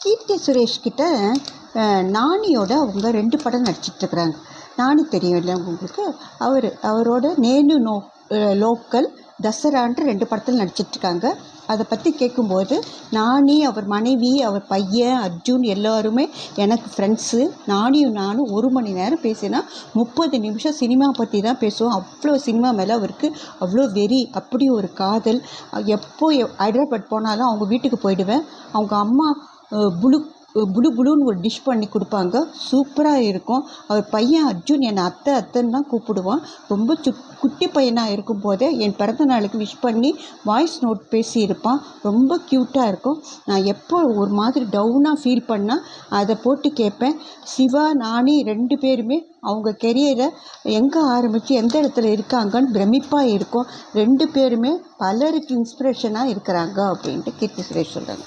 கீர்த்தி சுரேஷ் கிட்ட நானியோட அவங்க 2 படம் நடிச்சிட்ருக்குறாங்க. நானி தெரியும் இல்லை உங்களுக்கு? அவரோட நேனு லோக்கல், தசரான்ற 2 படத்தில் நடிச்சிட்ருக்காங்க. அதை பற்றி கேட்கும்போது நானி, அவர் மனைவி, அவர் பையன் அர்ஜுன் எல்லாருமே எனக்கு ஃப்ரெண்ட்ஸு. நானியும் நானும் 1 மணி நேரம் பேசினா 30 நிமிஷம் சினிமா பற்றி தான் பேசுவோம். அவ்வளோ சினிமா மேலே அவருக்கு அவ்வளோ வெறி, அப்படி ஒரு காதல். எப்போ ஹைதராபாத் போனாலும் அவங்க வீட்டுக்கு போயிடுவேன். அவங்க அம்மா புளுன்னு ஒரு டிஷ் பண்ணி கொடுப்பாங்க, சூப்பராக இருக்கும். அவர் பையன் அர்ஜுன் என்னை அத்தைன்னு தான் கூப்பிடுவான். ரொம்ப குட்டி பையனாக இருக்கும் போதே என் பிறந்த நாளுக்கு விஷ் பண்ணி வாய்ஸ் நோட் பேசியிருப்பான். ரொம்ப க்யூட்டாக இருக்கும். நான் எப்போ ஒரு மாதிரி டவுனாக ஃபீல் பண்ணால் அதை போட்டு கேட்பேன். சிவா, நானி 2 பேருமே அவங்க கெரியரை எங்கே ஆரம்பித்து எந்த இடத்துல இருக்காங்கன்னு பிரமிப்பாக இருக்கும். 2 பேருமே பலருக்கு இன்ஸ்பிரேஷனாக இருக்கிறாங்க அப்படின்ட்டு கீர்த்தி சுரேஷ் சொல்கிறாங்க.